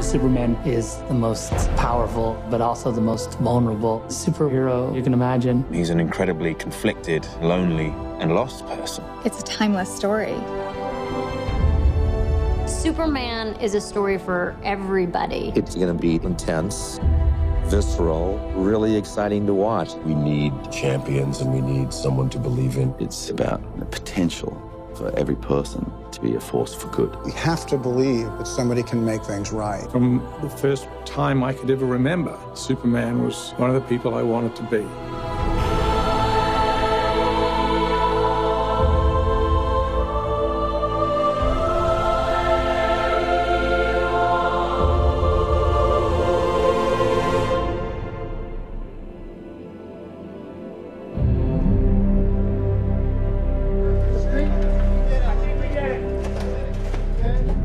Superman is the most powerful, but also the most vulnerable superhero you can imagine. He's an incredibly conflicted, lonely, and lost person. It's a timeless story. Superman is a story for everybody. It's going to be intense, visceral, really exciting to watch. We need champions and we need someone to believe in. It's about the potential for every person to be a force for good. We have to believe that somebody can make things right. From the first time I could ever remember, Superman was one of the people I wanted to be.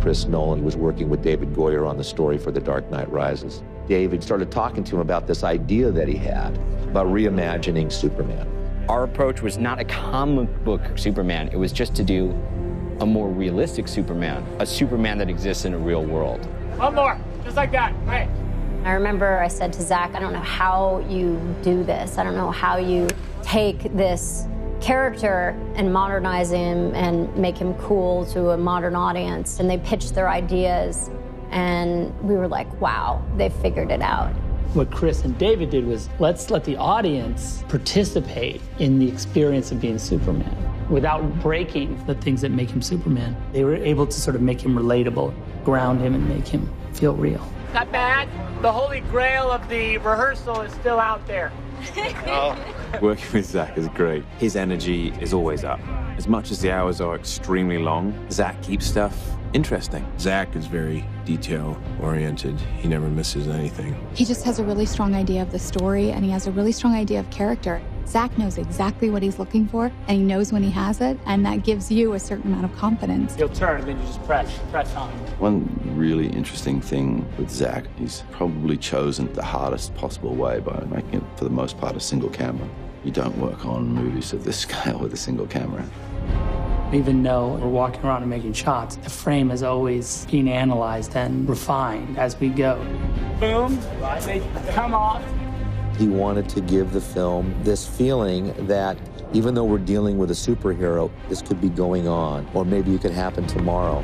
Chris Nolan was working with David Goyer on the story for The Dark Knight Rises. David started talking to him about this idea that he had about reimagining Superman. Our approach was not a comic book Superman. It was just to do a more realistic Superman, a Superman that exists in a real world. One more, just like that, right. I remember I said to Zach, I don't know how you do this. I don't know how you take this character and modernize him and make him cool to a modern audience. And they pitched their ideas, and we were like, wow, they figured it out. What Chris and David did was, let's let the audience participate in the experience of being Superman without breaking the things that make him Superman. They were able to sort of make him relatable, ground him, and make him feel real. Not bad. The holy grail of the rehearsal is still out there. Working with Zach is great. His energy is always up. As much as the hours are extremely long, Zach keeps stuff interesting. Zach is very detail-oriented. He never misses anything. He just has a really strong idea of the story, and he has a really strong idea of character. Zach knows exactly what he's looking for, and he knows when he has it, and that gives you a certain amount of confidence. You'll turn, and then you just press on. One really interesting thing with Zach, he's probably chosen the hardest possible way by making it, for the most part, a single camera. You don't work on movies of this scale with a single camera. Even though we're walking around and making shots, the frame is always being analyzed and refined as we go. Boom, they come off. He wanted to give the film this feeling that even though we're dealing with a superhero, this could be going on, or maybe it could happen tomorrow.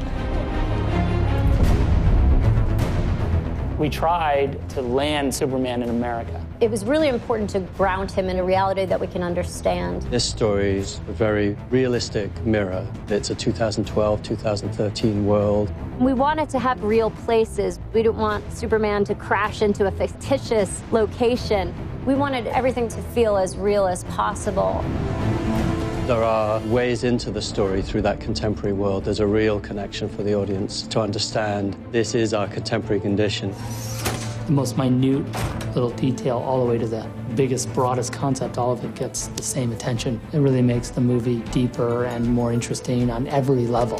We tried to land Superman in America. It was really important to ground him in a reality that we can understand. This story is a very realistic mirror. It's a 2012, 2013 world. We wanted to have real places. We didn't want Superman to crash into a fictitious location. We wanted everything to feel as real as possible. There are ways into the story through that contemporary world. There's a real connection for the audience to understand this is our contemporary condition. The most minute little detail all the way to the biggest, broadest concept, all of it gets the same attention. It really makes the movie deeper and more interesting on every level.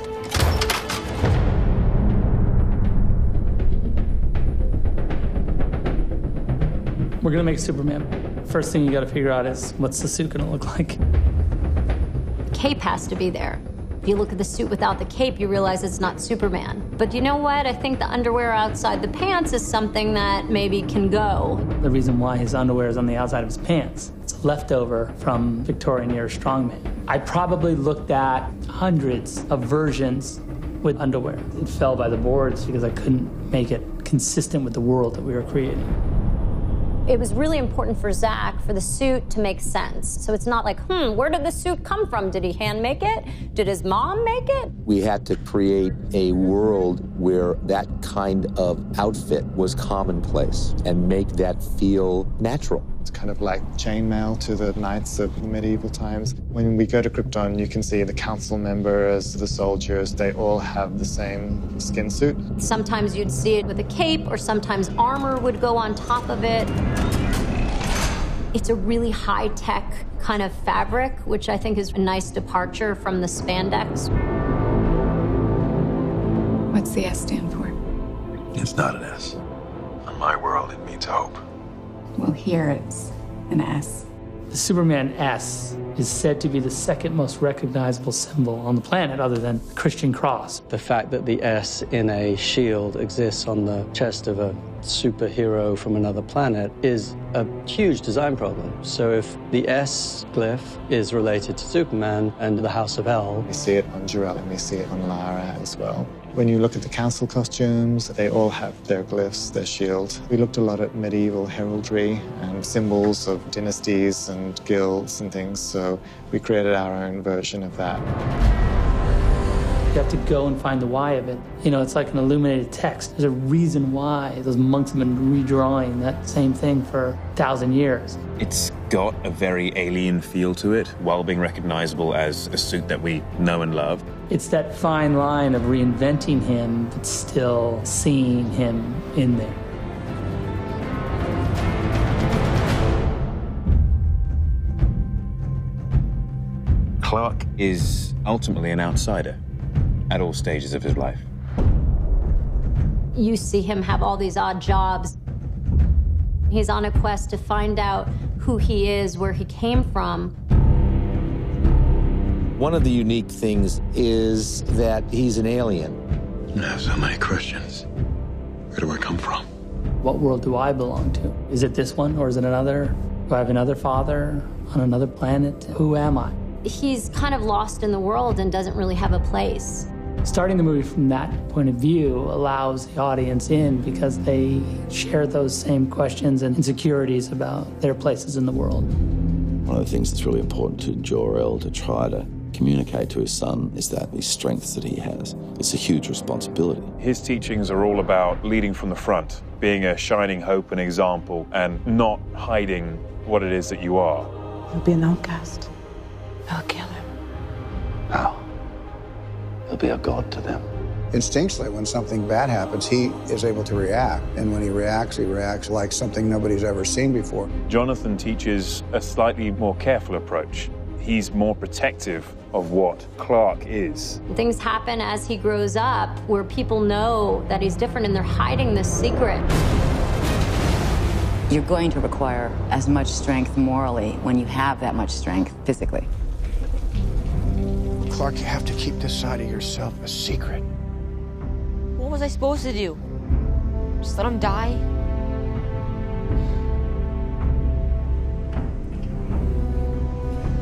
We're gonna make Superman. First thing you gotta figure out is, what's the suit gonna look like? The cape has to be there. If you look at the suit without the cape, you realize it's not Superman. But you know what? I think the underwear outside the pants is something that maybe can go. The reason why his underwear is on the outside of his pants, it's a leftover from Victorian era strongman. I probably looked at hundreds of versions with underwear. It fell by the boards because I couldn't make it consistent with the world that we were creating. It was really important for Zach for the suit to make sense. So it's not like, where did the suit come from? Did he hand make it? Did his mom make it? We had to create a world where that kind of outfit was commonplace and make that feel natural. It's kind of like chainmail to the knights of medieval times. When we go to Krypton, you can see the council members, the soldiers, they all have the same skin suit. Sometimes you'd see it with a cape, or sometimes armor would go on top of it. It's a really high-tech kind of fabric, which I think is a nice departure from the spandex. What's the S stand for? It's not an S. In my world, it means hope. Well, here it's an S. The The Superman S is said to be the second most recognizable symbol on the planet other than the Christian cross. The fact that the S in a shield exists on the chest of a superhero from another planet is a huge design problem. So if the S glyph is related to Superman and the House of El... We see it on Jor-El and we see it on Lara as well. When you look at the council costumes, they all have their glyphs, their shield. We looked a lot at medieval heraldry and symbols of dynasties and guilds and things, so we created our own version of that. You have to go and find the why of it. You know, it's like an illuminated text. There's a reason why those monks have been redrawing that same thing for 1,000 years. It's got a very alien feel to it, while being recognizable as a suit that we know and love. It's that fine line of reinventing him, but still seeing him in there. Clark is ultimately an outsider at all stages of his life. You see him have all these odd jobs. He's on a quest to find out who he is, where he came from. One of the unique things is that he's an alien. I have so many questions. Where do I come from? What world do I belong to? Is it this one or is it another? Do I have another father on another planet? Who am I? He's kind of lost in the world and doesn't really have a place. Starting the movie from that point of view allows the audience in because they share those same questions and insecurities about their places in the world. One of the things that's really important to Jor-El to try to communicate to his son is that these strengths that he has. It's a huge responsibility. His teachings are all about leading from the front, being a shining hope and example, and not hiding what it is that you are. He'll be an outcast. I'll kill him. How? He'll be a god to them. Instinctually, when something bad happens, he is able to react. And when he reacts like something nobody's ever seen before. Jonathan teaches a slightly more careful approach. He's more protective of what Clark is. Things happen as he grows up where people know that he's different and they're hiding this secret. You're going to require as much strength morally when you have that much strength physically. Clark, you have to keep this side of yourself a secret. What was I supposed to do? Just let him die?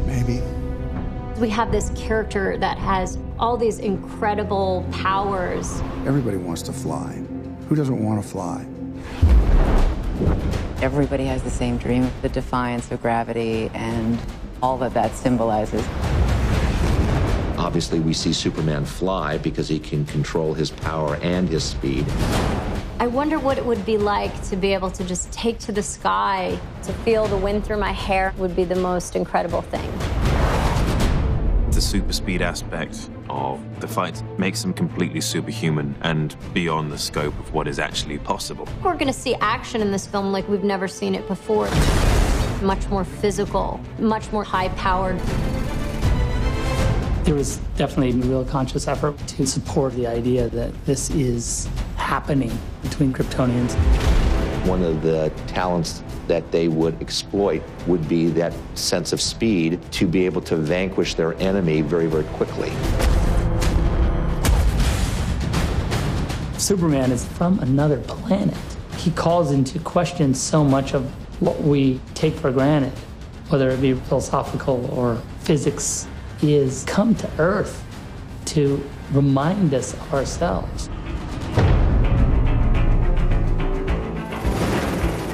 Maybe. We have this character that has all these incredible powers. Everybody wants to fly. Who doesn't want to fly? Everybody has the same dream of the defiance of gravity and all that that symbolizes. Obviously, we see Superman fly because he can control his power and his speed. I wonder what it would be like to be able to just take to the sky, to feel the wind through my hair would be the most incredible thing. The super speed aspect of the fight makes him completely superhuman and beyond the scope of what is actually possible. We're going to see action in this film like we've never seen it before. Much more physical, much more high-powered. There was definitely a real conscious effort to support the idea that this is happening between Kryptonians. One of the talents that they would exploit would be that sense of speed to be able to vanquish their enemy very, very quickly. Superman is from another planet. He calls into question so much of what we take for granted, whether it be philosophical or physics. He has come to Earth to remind us of ourselves.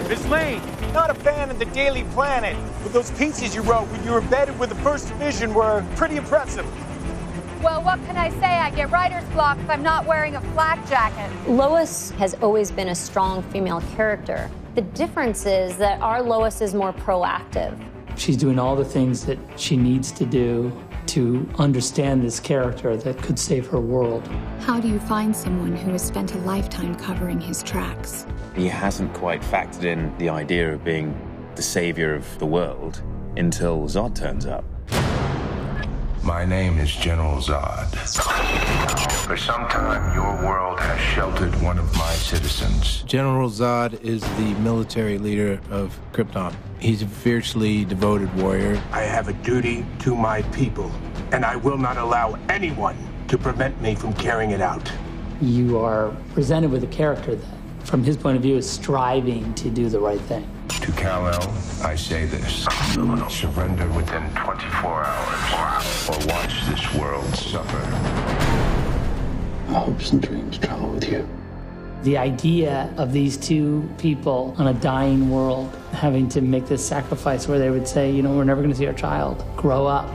Miss Lane, not a fan of the Daily Planet, but those pieces you wrote when you were embedded with the First Division were pretty impressive. Well, what can I say? I get writer's block if I'm not wearing a flak jacket. Lois has always been a strong female character. The difference is that our Lois is more proactive. She's doing all the things that she needs to do to understand this character that could save her world. How do you find someone who has spent a lifetime covering his tracks? He hasn't quite factored in the idea of being the savior of the world until Zod turns up. My name is General Zod. For some time, your world has sheltered one of my citizens. General Zod is the military leader of Krypton. He's a fiercely devoted warrior. I have a duty to my people, and I will not allow anyone to prevent me from carrying it out. You are presented with a character that, from his point of view, is striving to do the right thing. To Kal-El, I say this. Surrender within 24 hours, or watch this world suffer. My hopes and dreams travel with you. The idea of these two people on a dying world having to make this sacrifice where they would say, you know, we're never going to see our child grow up,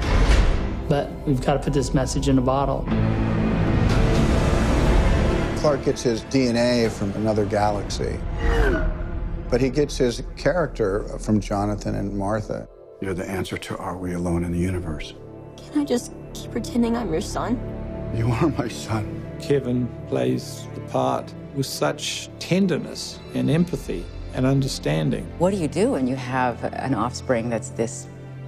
but we've got to put this message in a bottle. Clark gets his DNA from another galaxy, but he gets his character from Jonathan and Martha. You're the answer to Are We Alone in the Universe? Can I just keep pretending I'm your son? You are my son. Kevin plays the part with such tenderness and empathy and understanding. What do you do when you have an offspring that's this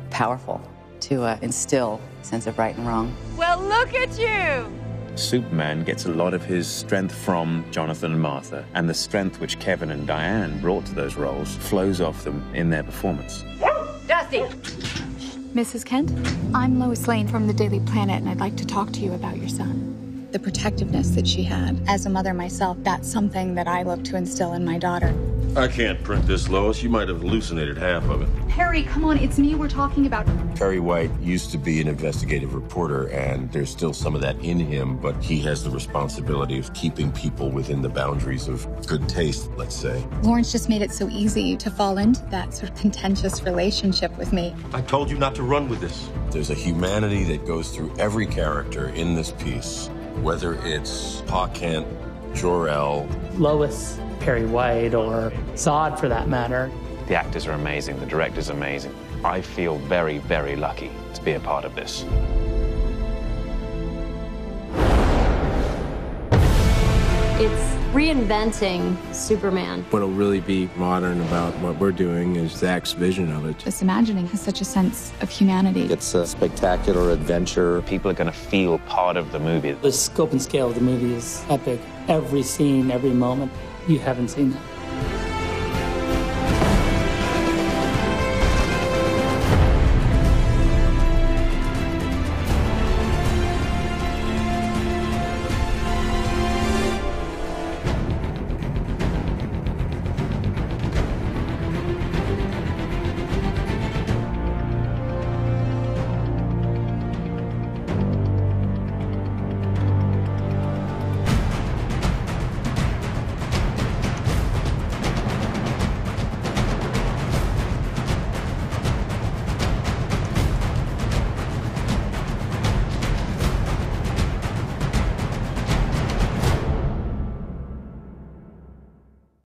powerful to instill a sense of right and wrong? Well, look at you! Superman gets a lot of his strength from Jonathan and Martha, and the strength which Kevin and Diane brought to those roles flows off them in their performance. Dusty! Mrs. Kent, I'm Lois Lane from the Daily Planet, and I'd like to talk to you about your son. The protectiveness that she had. As a mother myself, that's something that I look to instill in my daughter. I can't print this, Lois. You might have hallucinated half of it. Harry, come on, it's me we're talking about. Perry White used to be an investigative reporter, and there's still some of that in him, but he has the responsibility of keeping people within the boundaries of good taste, let's say. Lawrence just made it so easy to fall into that sort of contentious relationship with me. I told you not to run with this. There's a humanity that goes through every character in this piece, whether it's Pa Kent, Jor-El, Lois, Perry White, or Zod for that matter. The actors are amazing, the director's amazing. I feel very, very lucky to be a part of this. It's reinventing Superman. What'll really be modern about what we're doing is Zach's vision of it. This imagining has such a sense of humanity. It's a spectacular adventure. People are going to feel part of the movie. The scope and scale of the movie is epic. Every scene, every moment, you haven't seen that.